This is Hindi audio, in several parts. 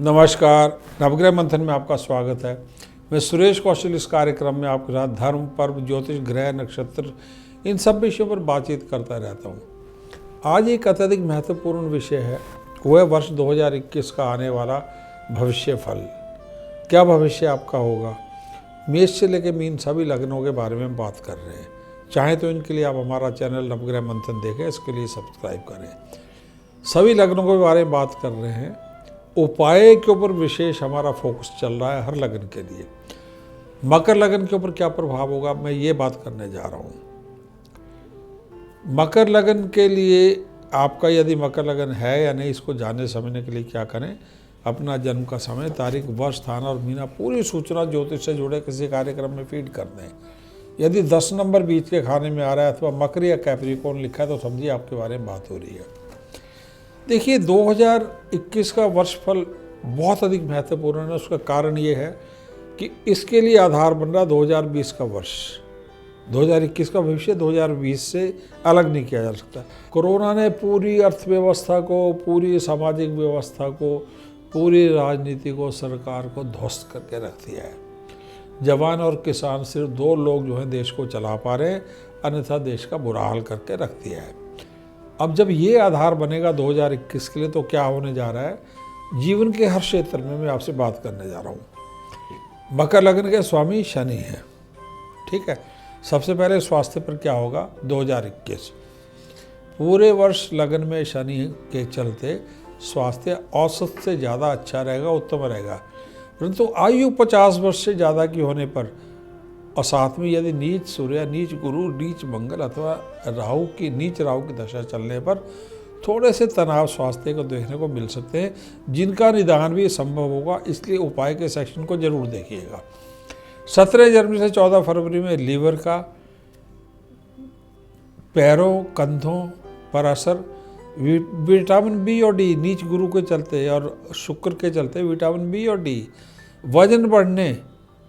नमस्कार, नवग्रह मंथन में आपका स्वागत है। मैं सुरेश कौशल इस कार्यक्रम में आपके साथ धर्म, पर्व, ज्योतिष, ग्रह, नक्षत्र इन सब विषयों पर बातचीत करता रहता हूँ। आज एक अत्यधिक महत्वपूर्ण विषय है, वह वर्ष 2021 का आने वाला भविष्य फल। क्या भविष्य आपका होगा? मेष से लेकर मीन सभी लग्नों के बारे में बात कर रहे हैं। चाहे तो इनके लिए आप हमारा चैनल नवग्रह मंथन देखें, इसके लिए सब्सक्राइब करें। सभी लग्नों के बारे में बात कर रहे हैं। उपाय के ऊपर विशेष हमारा फोकस चल रहा है हर लगन के लिए। मकर लगन के ऊपर क्या प्रभाव होगा, मैं ये बात करने जा रहा हूँ। मकर लगन के लिए आपका यदि मकर लगन है या नहीं, इसको जानने समझने के लिए क्या करें, अपना जन्म का समय, तारीख, वर्ष, स्थान और महीना पूरी सूचना ज्योतिष से जुड़े किसी कार्यक्रम में फीड कर दें। यदि 10 नंबर बीच के खाने में आ रहा है अथवा मकर या कैप्रिकॉर्न लिखा है तो समझिए आपके बारे में बात हो रही है। देखिए, 2021 का वर्ष फल बहुत अधिक महत्वपूर्ण है। उसका कारण ये है कि इसके लिए आधार बन रहा 2020 का वर्ष। 2021 का भविष्य 2020 से अलग नहीं किया जा सकता। कोरोना ने पूरी अर्थव्यवस्था को, पूरी सामाजिक व्यवस्था को, पूरी राजनीति को, सरकार को ध्वस्त करके रख दिया है। जवान और किसान सिर्फ 2 लोग जो हैं देश को चला पा रहे हैं, अन्यथा देश का बुरा हाल करके रख दिया है। अब जब ये आधार बनेगा 2021 के लिए, तो क्या होने जा रहा है, जीवन के हर क्षेत्र में मैं आपसे बात करने जा रहा हूँ। मकर लगन के स्वामी शनि हैं, ठीक है। सबसे पहले स्वास्थ्य पर क्या होगा 2021। पूरे वर्ष लगन में शनि के चलते स्वास्थ्य औसत से ज़्यादा अच्छा रहेगा, उत्तम रहेगा। परंतु आयु 50 वर्ष से ज़्यादा की होने पर और साथ में यदि नीच सूर्य, नीच गुरु, नीच मंगल अथवा नीच राहु की दशा चलने पर थोड़े से तनाव स्वास्थ्य को देखने को मिल सकते हैं, जिनका निदान भी संभव होगा। इसलिए उपाय के सेक्शन को जरूर देखिएगा। 17 जनवरी से 14 फरवरी में लीवर का, पैरों, कंधों पर असर, विटामिन बी और डी नीच गुरु के चलते और शुक्र के चलते विटामिन बी और डी, वजन बढ़ने,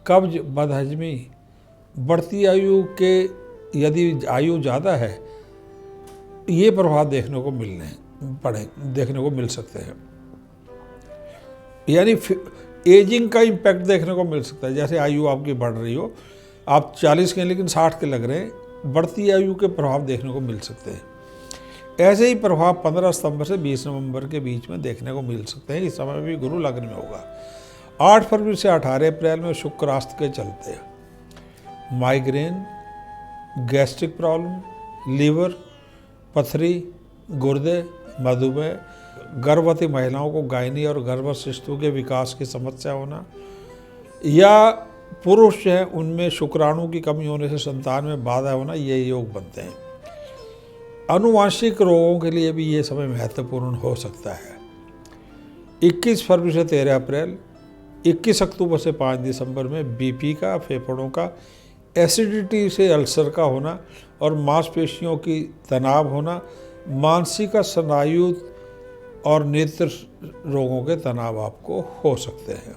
कब्ज, बदहजमी, बढ़ती आयु के यदि आयु ज़्यादा है, ये प्रभाव देखने को मिल सकते हैं। यानी एजिंग का इम्पैक्ट देखने को मिल सकता है। जैसे आयु आपकी बढ़ रही हो, आप 40 के लेकिन 60 के लग रहे हैं, बढ़ती आयु के प्रभाव देखने को मिल सकते हैं। ऐसे ही प्रभाव 15 सितंबर से 20 नवंबर के बीच में देखने को मिल सकते हैं। इस समय भी गुरु लग्न में होगा। 8 फरवरी से 18 अप्रैल में शुक्र राष्ट्र के चलते हैं माइग्रेन, गैस्ट्रिक प्रॉब्लम, लीवर, पथरी, गुर्दे, मधुमेह, गर्भवती महिलाओं को गायनी और गर्भस्थ शिशु के विकास की समस्या होना, या पुरुष हैं उनमें शुक्राणु की कमी होने से संतान में बाधा होना, ये योग बनते हैं। आनुवांशिक रोगों के लिए भी ये समय महत्वपूर्ण हो सकता है। 21 फरवरी से 13 अप्रैल, 21 अक्टूबर से 5 दिसंबर में बीपी का, फेफड़ों का, एसिडिटी से अल्सर का होना और मांसपेशियों की तनाव होना, मानसिक, स्नायु और नेत्र रोगों के तनाव आपको हो सकते हैं।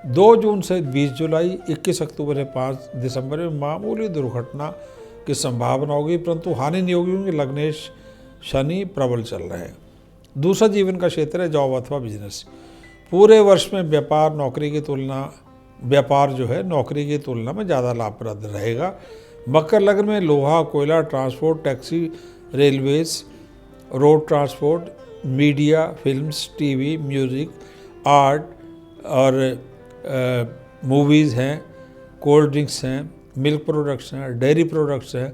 2 जून से 20 जुलाई, 21 अक्टूबर से 5 दिसंबर में मामूली दुर्घटना की संभावना होगी, परंतु हानि नहीं होगी क्योंकि लग्नेश शनि प्रबल चल रहे हैं। दूसरा जीवन का क्षेत्र है जॉब अथवा बिजनेस। पूरे वर्ष में व्यापार नौकरी की तुलना में ज़्यादा लाभप्रद रहेगा। मकर लग्न में लोहा, कोयला, transport, taxi, railways, road transport, media, films, TV, music, art और मूवीज़ हैं, कोल्ड ड्रिंक्स हैं, मिल्क प्रोडक्ट्स हैं, डेयरी प्रोडक्ट्स हैं,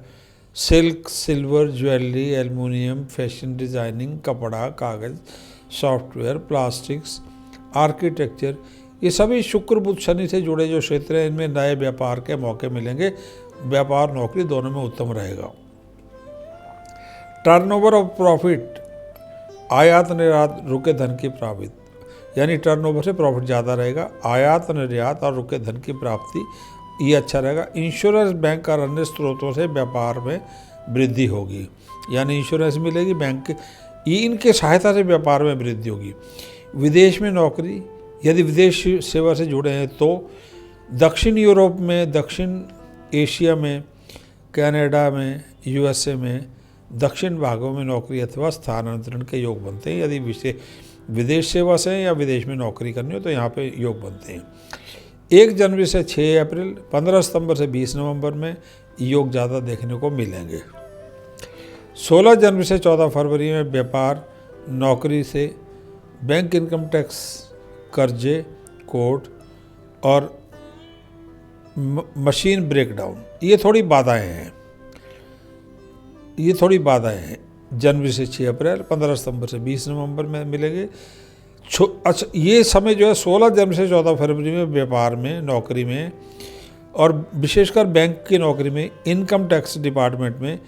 silk, silver, jewellery, aluminium, fashion designing, कपड़ा, कागज़, सॉफ्टवेयर, प्लास्टिक्स, आर्किटेक्चर, ये सभी शुक्र बुध शनि से जुड़े जो क्षेत्र हैं, इनमें नए व्यापार के मौके मिलेंगे। व्यापार नौकरी दोनों में उत्तम रहेगा। टर्नओवर ऑफ प्रॉफिट, आयात निर्यात, रुके धन की प्राप्ति, यानी टर्नओवर से प्रॉफिट ज़्यादा रहेगा। आयात निर्यात और रुके धन की प्राप्ति ये अच्छा रहेगा। इंश्योरेंस, बैंक और अन्य स्रोतों से व्यापार में वृद्धि होगी, यानी इंश्योरेंस मिलेगी, बैंक इनके सहायता से व्यापार में वृद्धि होगी। विदेश में नौकरी, यदि विदेश सेवा से जुड़े हैं तो दक्षिण यूरोप में, दक्षिण एशिया में, कनाडा में, यूएसए में, दक्षिण भागों में नौकरी अथवा स्थानांतरण के योग बनते हैं। यदि विदेश सेवा से हैं या विदेश में नौकरी करनी हो तो यहाँ पे योग बनते हैं। 1 जनवरी से 6 अप्रैल, 15 सितंबर से 20 नवंबर में योग ज़्यादा देखने को मिलेंगे। 16 जनवरी से 14 फरवरी में व्यापार, नौकरी से, बैंक, इनकम टैक्स, कर्जे, कोर्ट और मशीन ब्रेकडाउन, ये थोड़ी बाधाएं हैं। जनवरी से 6 अप्रैल, 15 सितंबर से 20 नवंबर में मिलेंगे। अच्छा, ये समय जो है 16 जनवरी से 14 फरवरी में व्यापार में, नौकरी में और विशेषकर बैंक की नौकरी में, इनकम टैक्स डिपार्टमेंट में,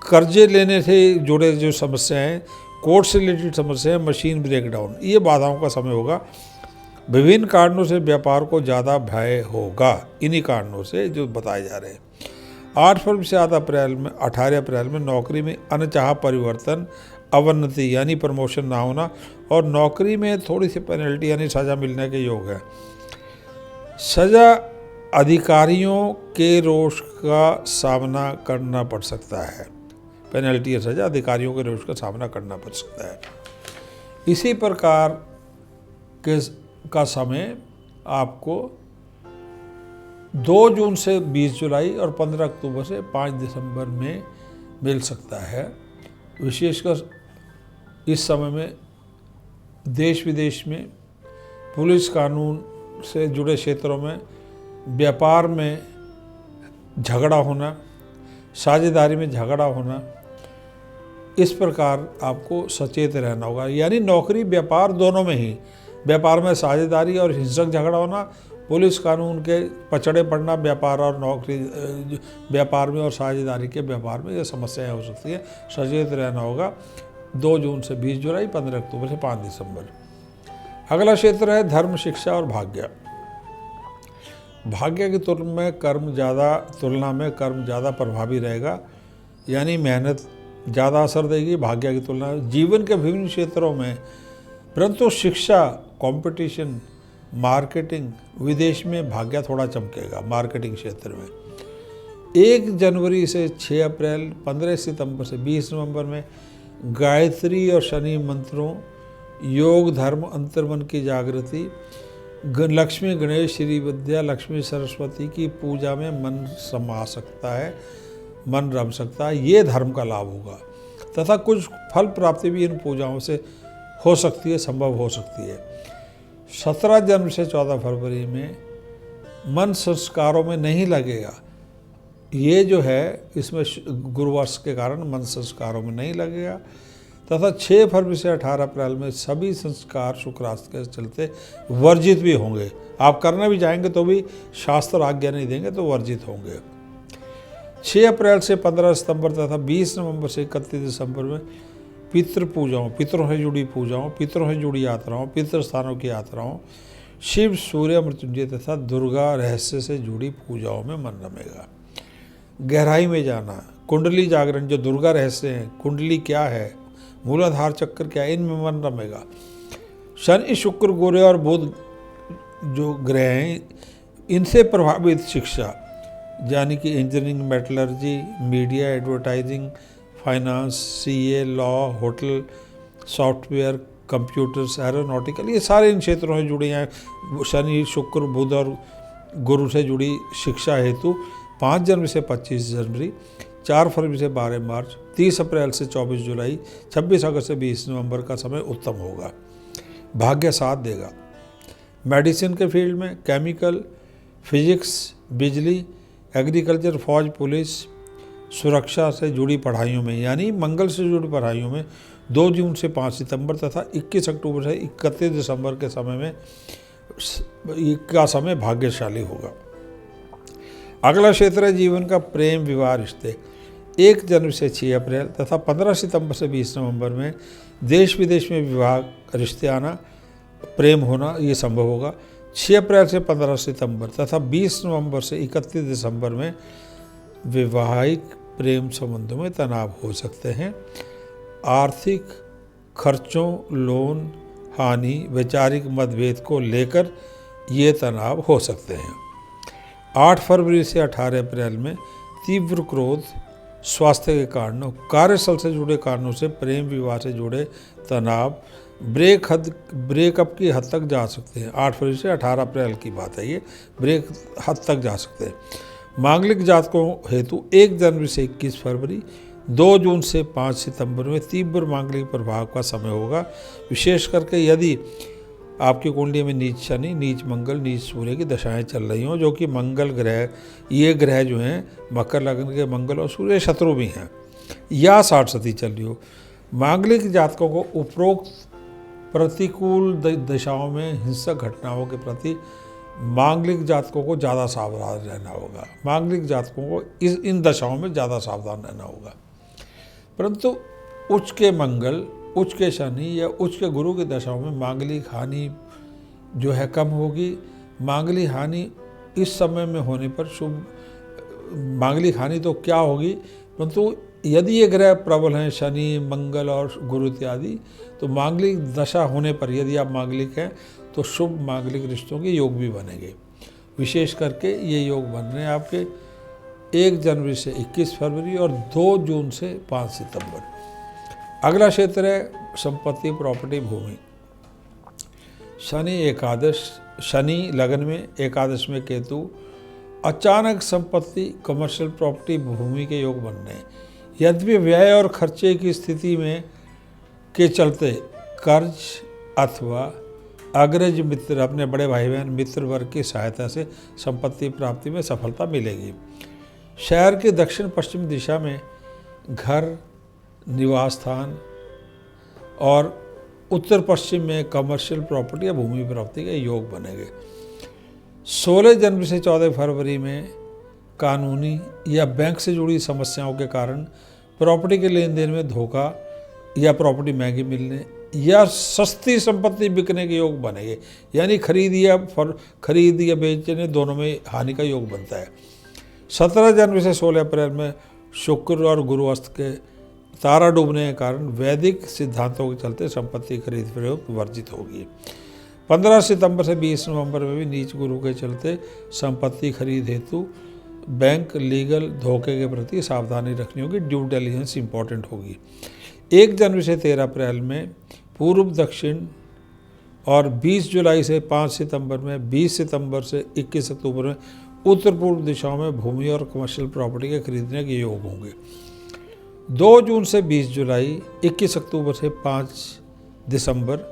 कर्जे लेने से जुड़े जो समस्याएं, कोर्ट से रिलेटेड समस्याएं, मशीन ब्रेकडाउन, ये बाधाओं का समय होगा। विभिन्न कारणों से व्यापार को ज़्यादा भय होगा, इन्हीं कारणों से जो बताए जा रहे हैं। 8 फरवरी से 18 अप्रैल में नौकरी में अनचाहा परिवर्तन, अवनति यानी प्रमोशन ना होना और नौकरी में थोड़ी सी पेनल्टी यानी सज़ा मिलने के योग है। सज़ा अधिकारियों के रोष का सामना करना पड़ सकता है। पेनल्टी या सज़ा अधिकारियों के रोष का सामना करना पड़ सकता है। इसी प्रकार का समय आपको 2 जून से 20 जुलाई और 15 अक्टूबर से 5 दिसंबर में मिल सकता है। विशेषकर इस समय में देश विदेश में, पुलिस कानून से जुड़े क्षेत्रों में, व्यापार में झगड़ा होना, साझेदारी में झगड़ा होना, इस प्रकार आपको सचेत रहना होगा। यानी नौकरी व्यापार दोनों में ही, व्यापार में साझेदारी और हिंसक झगड़ा होना, पुलिस कानून के पचड़े पड़ना व्यापार और नौकरी, व्यापार में और साझेदारी के व्यापार में, ये समस्याएं हो सकती है। सचेत रहना होगा। 2 जून से 20 जुलाई, 15 अक्टूबर से 5 दिसंबर। अगला क्षेत्र है धर्म, शिक्षा और भाग्य। भाग्य की तुलना में कर्म ज़्यादा प्रभावी रहेगा, यानी मेहनत ज़्यादा असर देगी भाग्य की तुलना में जीवन के विभिन्न क्षेत्रों में। परंतु शिक्षा, कंपटीशन, मार्केटिंग, विदेश में भाग्य थोड़ा चमकेगा मार्केटिंग क्षेत्र में। 1 जनवरी से 6 अप्रैल, 15 सितंबर से 20 नवंबर में गायत्री और शनि मंत्रों, योग, धर्म, अंतर्मन की जागृति, लक्ष्मी, गणेश, श्री विद्या, लक्ष्मी, सरस्वती की पूजा में मन समा सकता है, मन रम सकता है। ये धर्म का लाभ होगा तथा कुछ फल प्राप्ति भी इन पूजाओं से हो सकती है, संभव हो सकती है। 17 जनवरी से 14 फरवरी में मन संस्कारों में नहीं लगेगा। ये जो है इसमें गुरुवर्ष के कारण मन संस्कारों में नहीं लगेगा। तथा 6 फरवरी से 18 अप्रैल में सभी संस्कार शुक्रास्त के चलते वर्जित भी होंगे। आप करना भी चाहेंगे तो भी शास्त्र आज्ञा नहीं देंगे तो वर्जित होंगे। 6 अप्रैल से 15 सितंबर तथा 20 नवंबर से 31 दिसंबर में पितृ पूजाओं, पितरों से जुड़ी पूजाओं, पितरों से जुड़ी यात्राओं, पितृ स्थानों की यात्राओं, शिव, सूर्य, मृत्युंजय तथा दुर्गा रहस्य से जुड़ी पूजाओं में मन रमेगा। गहराई में जाना, कुंडली जागरण, जो दुर्गा रहस्य हैं, कुंडली क्या है, मूलाधार चक्र क्या है, इनमें मन रमेगा। शनि, शुक्र, गुरु और बुध जो ग्रह हैं, इनसे प्रभावित शिक्षा यानी कि engineering, metallurgy, media, advertising, finance, CA, law, hotel, software, computers, aeronautical, ये सारे इन क्षेत्रों से जुड़े हैं। शनि, शुक्र, बुध और गुरु से जुड़ी शिक्षा हेतु 5 जनवरी से 25 जनवरी, 4 फरवरी से 12 मार्च, 30 अप्रैल से 24 जुलाई, 26 अगस्त से 20 नवंबर का समय उत्तम होगा। भाग्य साथ देगा। मेडिसिन के फील्ड में, केमिकल, फिजिक्स, बिजली, एग्रीकल्चर, फौज, पुलिस, सुरक्षा से जुड़ी पढ़ाइयों में यानी मंगल से जुड़ी पढ़ाइयों में 2 जून से 5 सितंबर तथा 21 अक्टूबर से 31 दिसंबर के समय में का समय भाग्यशाली होगा। अगला क्षेत्र है जीवन का प्रेम, विवाह, रिश्ते। 1 जनवरी से 6 अप्रैल तथा 15 सितंबर से 20 नवंबर में देश विदेश में विवाह, रिश्ते आना, प्रेम होना, ये संभव होगा। 6 अप्रैल से 15 सितंबर तथा 20 नवंबर से 31 दिसंबर में वैवाहिक प्रेम संबंधों में तनाव हो सकते हैं। आर्थिक खर्चों, लोन, हानि, वैचारिक मतभेद को लेकर ये तनाव हो सकते हैं। 8 फरवरी से 18 अप्रैल में तीव्र क्रोध, स्वास्थ्य के कारणों, कार्यस्थल से जुड़े कारणों से प्रेम विवाह से जुड़े तनाव, ब्रेकअप की हद तक जा सकते हैं। 8 फरवरी से 18 अप्रैल की बात है ये, ब्रेक हद तक जा सकते हैं। मांगलिक जातकों हेतु 1 जनवरी से 21 फरवरी, 2 जून से 5 सितंबर में तीव्र मांगलिक प्रभाव का समय होगा। विशेष करके यदि आपकी कुंडली में नीच शनि, नीच मंगल, नीच सूर्य की दशाएं चल रही हों, जो कि मंगल ग्रह, ये ग्रह जो हैं मकर लग्न के मंगल और सूर्य शत्रु भी हैं, या 60 सती चल रही हो, मांगलिक जातकों को उपरोक्त प्रतिकूल दिशाओं में हिंसक घटनाओं के प्रति मांगलिक जातकों को ज़्यादा सावधान रहना होगा। मांगलिक जातकों को इन दशाओं में ज़्यादा सावधान रहना होगा। परंतु उच्च के मंगल, उच्च के शनि या उच्च के गुरु की दशाओं में मांगलिक हानि जो है कम होगी। मांगलिक हानि इस समय में होने पर शुभ, मांगलिक हानि तो क्या होगी, परंतु यदि ये ग्रह प्रबल हैं, शनि, मंगल और गुरु इत्यादि, तो मांगलिक दशा होने पर यदि आप मांगलिक हैं तो शुभ मांगलिक रिश्तों के योग भी बनेंगे। विशेष करके ये योग बन रहे हैं आपके 1 जनवरी से 21 फरवरी और 2 जून से 5 सितंबर। अगला क्षेत्र है संपत्ति, प्रॉपर्टी, भूमि। शनि एकादश, शनि लगन में, एकादश में केतु, अचानक संपत्ति, कमर्शियल प्रॉपर्टी, भूमि के योग बन रहे हैं। यद्यपि व्यय और खर्चे की स्थिति में के चलते कर्ज अथवा अग्रज मित्र, अपने बड़े भाई बहन मित्र वर्ग की सहायता से संपत्ति प्राप्ति में सफलता मिलेगी। शहर के दक्षिण पश्चिम दिशा में घर, निवास स्थान और उत्तर पश्चिम में कमर्शियल प्रॉपर्टी या भूमि प्राप्ति के योग बनेंगे। 16 जनवरी से 14 फरवरी में कानूनी या बैंक से जुड़ी समस्याओं के कारण प्रॉपर्टी के लेन देन में धोखा या प्रॉपर्टी महंगी मिलने या सस्ती संपत्ति बिकने के योग बनेंगे। यानी खरीद या बेचने दोनों में हानि का योग बनता है। 17 जनवरी से 16 अप्रैल में शुक्र और गुरु अस्त के तारा डूबने के कारण वैदिक सिद्धांतों के चलते संपत्ति खरीद प्रयोग वर्जित होगी। 15 सितंबर से 20 नवंबर में भी नीच गुरु के चलते संपत्ति खरीद हेतु बैंक, लीगल धोखे के प्रति सावधानी रखनी होगी। ड्यू डिलिजेंस इंपॉर्टेंट होगी। 1 जनवरी से 13 अप्रैल में पूर्व दक्षिण और 20 जुलाई से 5 सितंबर में, 20 सितंबर से 21 अक्टूबर में उत्तर पूर्व दिशाओं में भूमि और कमर्शियल प्रॉपर्टी के खरीदने के योग होंगे। 2 जून से 20 जुलाई, 21 अक्टूबर से 5 दिसंबर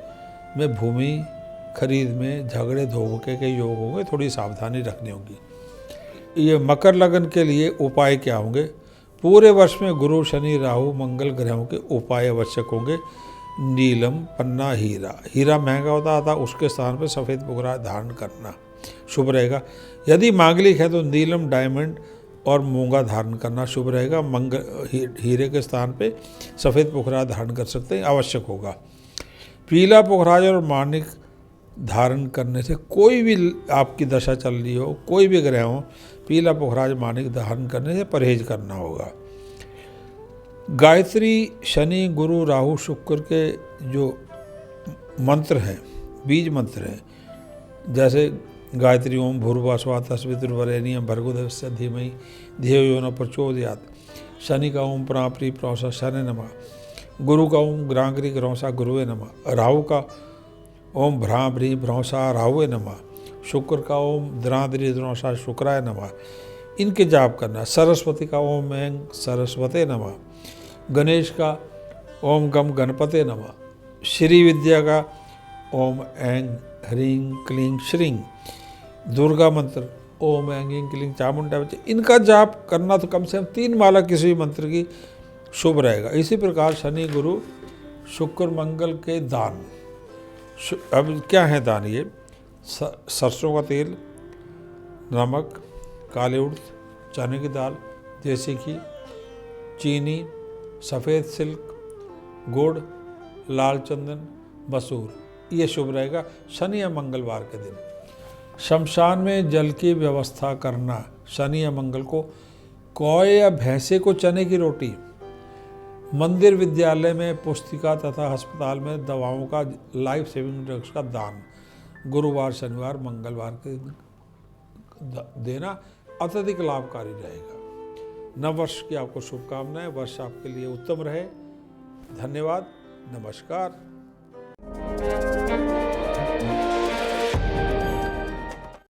में भूमि खरीद में झगड़े धोखे के योग होंगे। थोड़ी सावधानी रखनी होगी। ये मकर लगन के लिए उपाय क्या होंगे? पूरे वर्ष में गुरु, शनि, राहु, मंगल ग्रहों के उपाय आवश्यक होंगे। नीलम, पन्ना, हीरा। हीरा महंगा होता था, उसके स्थान पर सफ़ेद पुकरा धारण करना शुभ रहेगा। यदि मांगलिक है तो नीलम, डायमंड और मूंगा धारण करना शुभ रहेगा। हीरे के स्थान पे सफ़ेद पुखराज धारण कर सकते हैं, आवश्यक होगा। पीला पुखराज और माणिक धारण करने से, कोई भी आपकी दशा चल रही हो, कोई भी ग्रह हो, पीला पुखराज माणिक धारण करने से परहेज करना होगा। गायत्री, शनि, गुरु, राहु, शुक्र के जो मंत्र हैं, बीज मंत्र हैं, जैसे गायत्री ओम भूर्भुवः तस्वितुर्वरेण्यं भर्गोदेवस्य धीमहि धियो यो न प्रचोदयात्। शनि का ओम प्राप्री प्रौसा शनि नमः। गुरु का ओम ग्रांग्री ग्रौसा गुरुवे नमः। राहु का ओम भ्राभ्री भ्रौसा राहुवे नमः। शुक्र का ओम द्राद्री द्रौसा शुक्राय नमः। इनके जाप करना। सरस्वती का ओम ऐं सरस्वते नमः। गणेश का ओम गम गणपते नमः। श्री विद्या का ओम ऐं ह्रीं क्लीं श्रीं। दुर्गा मंत्र ओम ऐं ह्रीं क्लीं चामुंडा। इनका जाप करना तो कम से कम 3 माला किसी भी मंत्र की शुभ रहेगा। इसी प्रकार शनि, गुरु, शुक्र, मंगल के दान। अब क्या है दान? ये सरसों का तेल, नमक, काले उड़द, चने की दाल, देसी घी, चीनी, सफ़ेद सिल्क, गुड़, लाल चंदन, मसूर, ये शुभ रहेगा शनि या मंगलवार के दिन। शमशान में जल की व्यवस्था करना। शनि या मंगल को कौए या भैंसे को चने की रोटी। मंदिर, विद्यालय में पुस्तिका तथा अस्पताल में दवाओं का, लाइफ सेविंग ड्रग्स का दान गुरुवार, शनिवार, मंगलवार के देना अत्यधिक लाभकारी रहेगा। नव वर्ष की आपको शुभकामनाएं। वर्ष आपके लिए उत्तम रहे। धन्यवाद। नमस्कार। है।